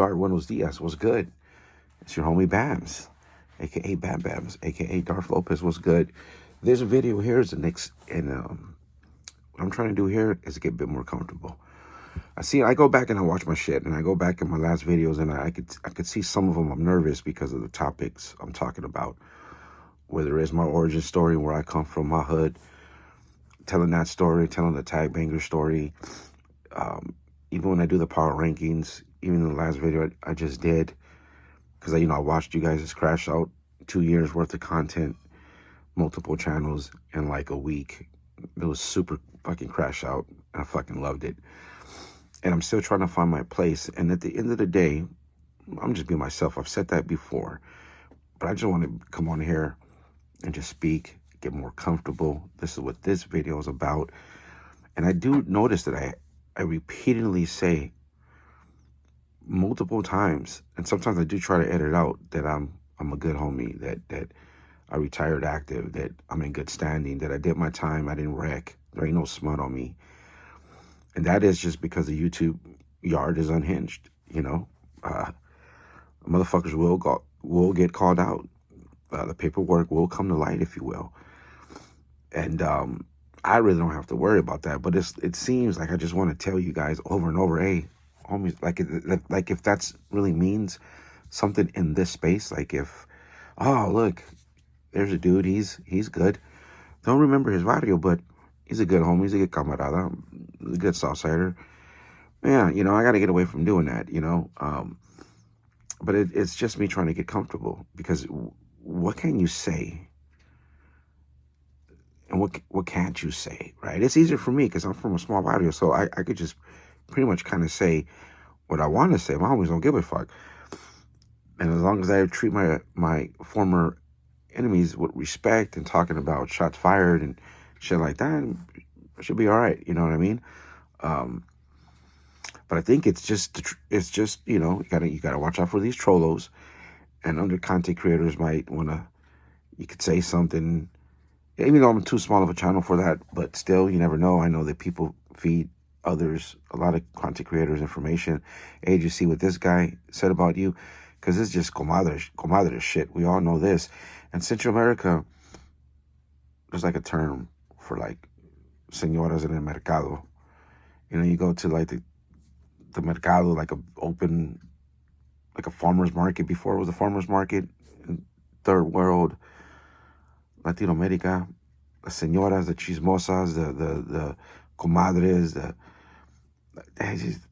PBR Buenos Dias. What's good? It's your homie Bams, aka Bam Bams, aka Darth Lopez. What's good? There's a video here. Is the next, and what I'm trying to do here is get a bit more comfortable. I go back and I watch my shit, and I go back in my last videos, and I could see some of them. I'm nervous because of the topics I'm talking about. Whether it's my origin story, where I come from, my hood, telling that story, telling the tag banger story. Even when I do the power rankings, even in the last video I just did, because I watched you guys crash out 2 years worth of content, multiple channels in like a week. It was super fucking crash out. I fucking loved it. And I'm still trying to find my place. And at the end of the day, I'm just being myself. I've said that before. But I just want to come on here and just speak, get more comfortable. This is what this video is about. And I do notice that I repeatedly say multiple times, and sometimes I do try to edit out, that I'm a good homie, that I retired active, that I'm in good standing, that I did my time, I didn't wreck, there ain't no smut on me. And that is just because the YouTube yard is unhinged, Motherfuckers will get called out. The paperwork will come to light, if you will. And I really don't have to worry about that. But it seems like I just want to tell you guys over and over, hey, homies, like if that's really means something in this space, like if, oh, look, there's a dude, he's good. Don't remember his barrio, but he's a good homie, he's a good camarada, a good Southsider. Yeah, I got to get away from doing that, But it's just me trying to get comfortable, because what can you say? And what can't you say, right? It's easier for me because I'm from a small barrio, so I could just pretty much kind of say what I want to say. My homies don't give a fuck. And as long as I treat my former enemies with respect and talking about shots fired and shit like that, it should be all right. You know what I mean? But I think it's just you gotta watch out for these trollos, and other content creators might wanna. You could say something, even though I'm too small of a channel for that, but still, you never know. I know that people feed others, a lot of content creators, information. Hey, did you see what this guy said about you? Because it's just comadre shit. We all know this. In Central America, there's like a term for like señoras en el mercado. You go to like the mercado, like like a farmer's market. Before it was a farmer's market in third world, Latino America, the señoras, the chismosas, the comadres,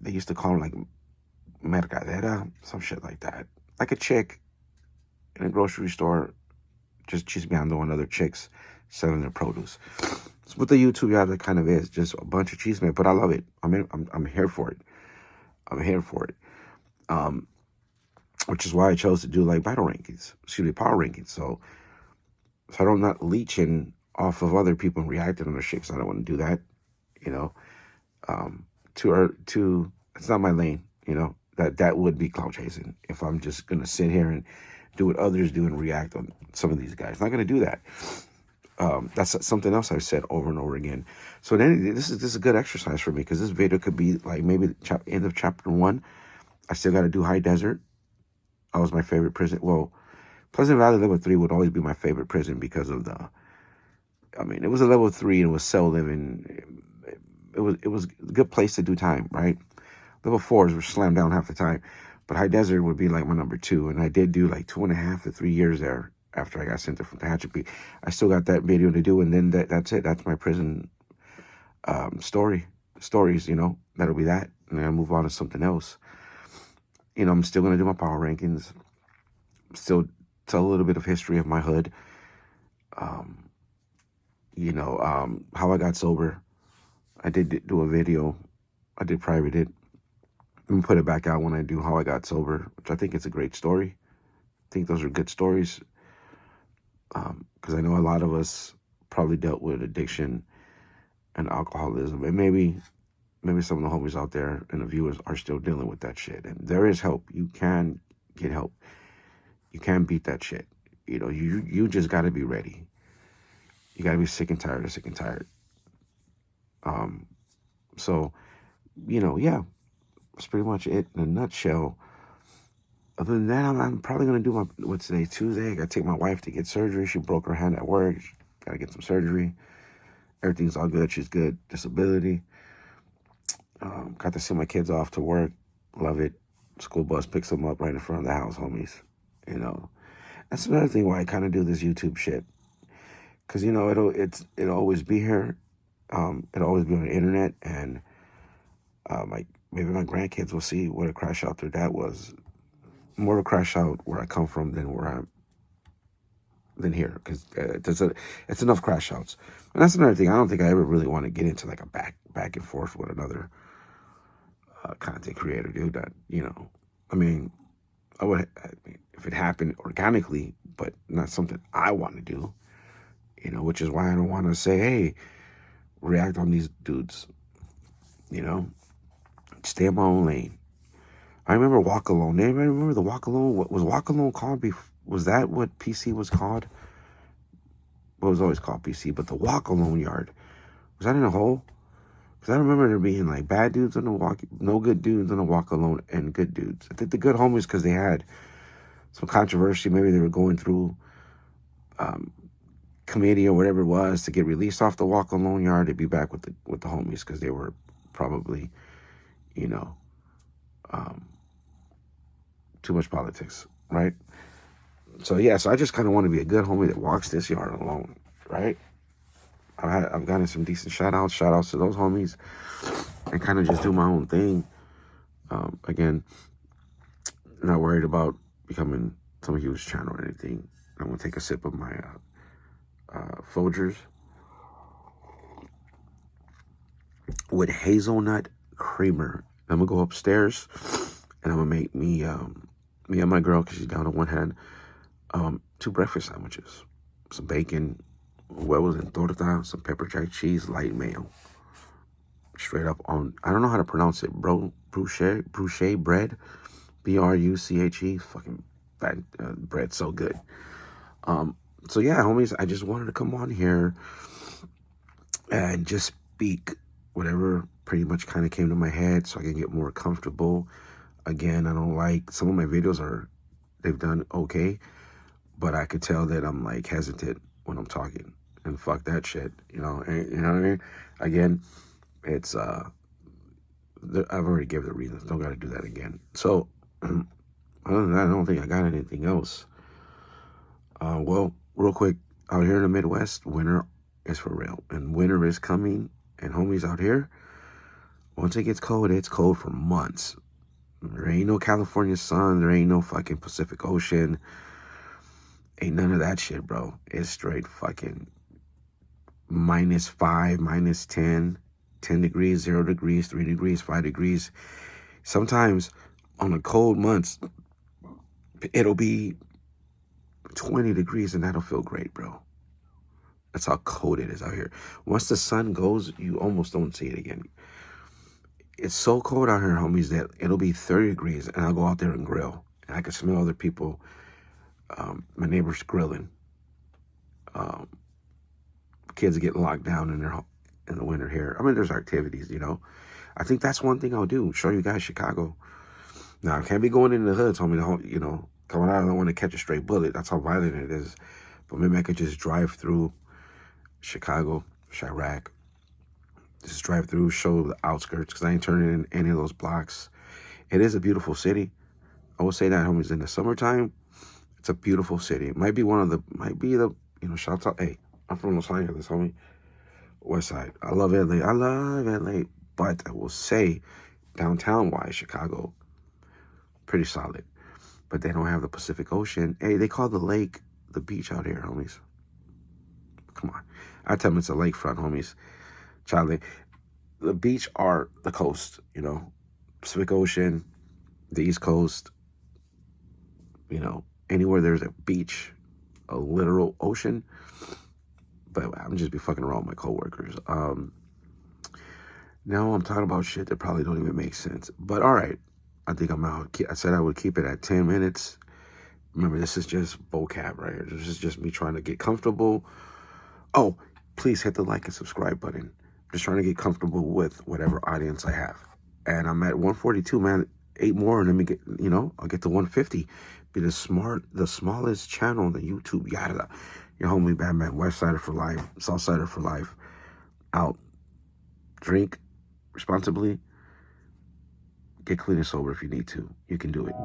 they used to call them like mercadera, some shit like that. Like a chick in a grocery store just chismeando on other chicks selling their produce. It's what the YouTube yard kind of is, just a bunch of chisme, but I love it. I'm here for it. I'm here for it. Which is why I chose to do like power rankings. So I'm not leeching off of other people and reacting on their shit, because I don't want to do that. It's not my lane. That would be clout chasing if I'm just gonna sit here and do what others do and react on some of these guys. I'm not gonna do that. That's something else I've said over and over again. So then this is a good exercise for me, because this video could be like maybe end of chapter 1. I still got to do High Desert. That was my favorite prison. Well, Pleasant Valley level 3 would always be my favorite prison because of it was a level 3 and it was cell living. It was a good place to do time, right? Level 4s were slammed down half the time, but High Desert would be like my number 2. And I did do like 2.5 to 3 years there after I got sent to Tehachapi. I still got that video to do, and then that's it. That's my prison stories. That'll be that, and then I move on to something else. I'm still gonna do my power rankings. Still tell a little bit of history of my hood. How I got sober. I did do a video. I did private it. I'm gonna put it back out when I do how I got sober, which I think it's a great story. I think those are good stories. Because I know a lot of us probably dealt with addiction and alcoholism, and maybe some of the homies out there and the viewers are still dealing with that shit. And there is help. You can get help. You can beat that shit. You just got to be ready. You got to be sick and tired. So, yeah, that's pretty much it in a nutshell. Other than that, I'm probably gonna do what's today, Tuesday. I gotta take my wife to get surgery. She broke her hand at work. Gotta get some surgery. Everything's all good. She's good. Disability. Got to send my kids off to work. Love it. School bus picks them up right in front of the house, homies. You know, that's another thing why I kind of do this YouTube shit. Cause you know it'll always be here. It'll always be on the internet, and like maybe my grandkids will see what a crash out their dad was. More of a crash out where I come from than here, because it's enough crash outs. And that's another thing. I don't think I ever really want to get into like a back and forth with another content creator, dude. That I mean, if it happened organically, but not something I want to do. Which is why I don't want to say, hey, react on these dudes. Stay in my own lane. I remember Walk Alone. Anybody remember the Walk Alone? What was Walk Alone called? Was that what PC was called? Well, it was always called PC, but the Walk Alone yard. Was that in a hole? Because I remember there being like bad dudes on the walk, no good dudes on the Walk Alone, and good dudes. I think the good homies, because they had some controversy. Maybe they were going through committee or whatever it was to get released off the Walk Alone yard to be back with the homies, because they were probably, too much politics, right? So yeah, so I just kind of want to be a good homie that walks this yard alone, right? I've gotten some decent shout outs to those homies, and kind of just do my own thing. Again, not worried about becoming some huge channel or anything. I'm gonna take a sip of my Folgers with hazelnut creamer. I'm gonna go upstairs and I'm gonna make me and my girl, because she's down on one hand, 2 breakfast sandwiches, some bacon, huevos en torta, some pepper jack cheese, light mayo, straight up on, I don't know how to pronounce it, bro, bruche bread, BRUCHE, fucking fat bread, so good. So yeah, homies, I just wanted to come on here and just speak whatever pretty much kind of came to my head so I can get more comfortable. Again, I don't like, some of my videos they've done okay, but I could tell that I'm like hesitant when I'm talking, and fuck that shit, you know what I mean? Again, it's, I've already gave the reasons, don't gotta do that again. So, other than that, I don't think I got anything else. Well, real quick, out here in the Midwest, winter is for real, and winter is coming, and homies out here, once it gets cold, it's cold for months. There ain't no California sun, there ain't no fucking Pacific Ocean, ain't none of that shit, bro. It's straight fucking -5, -10, 10 degrees, 0 degrees, 3 degrees, 5 degrees. Sometimes on the cold months, it'll be 20 degrees and that'll feel great, bro. That's how cold it is out here. Once the sun goes, you almost don't see it again. It's so cold out here, homies, that it'll be 30 degrees and I'll go out there and grill. And I can smell other people, my neighbors grilling. Kids get locked down in the winter here. I mean, there's activities, I think that's one thing I'll do, show you guys Chicago. Now, I can't be going in the hoods, homie, coming out, I don't want to catch a stray bullet. That's how violent it is. But maybe I could just drive through Chicago, Chirac. Just drive through, show the outskirts, because I ain't turning in any of those blocks. It is a beautiful city. I will say that, homies. In the summertime, it's a beautiful city. It might be shouts out. Hey, I'm from Los Angeles, homie. West Side. I love LA. But I will say, downtown-wise, Chicago, pretty solid. But they don't have the Pacific Ocean. Hey, they call the lake the beach out here, homies. Come on. I tell them it's a lakefront, homies. Charlie, the beach are the coast, Pacific Ocean, the East Coast, anywhere there's a beach, a literal ocean. But I'm just be fucking around with my coworkers. Now I'm talking about shit that probably don't even make sense. But all right, I think I'm out. I said I would keep it at 10 minutes. Remember, this is just vocab right here. This is just me trying to get comfortable. Oh, please hit the like and subscribe button. Just trying to get comfortable with whatever audience I have. And I'm at 142, man. 8 more, and let me get, I'll get to 150. Be the smallest channel on the YouTube. Yada. Your homie Batman, West Sider for life, South Sider for life. Out. Drink responsibly. Get clean and sober if you need to. You can do it.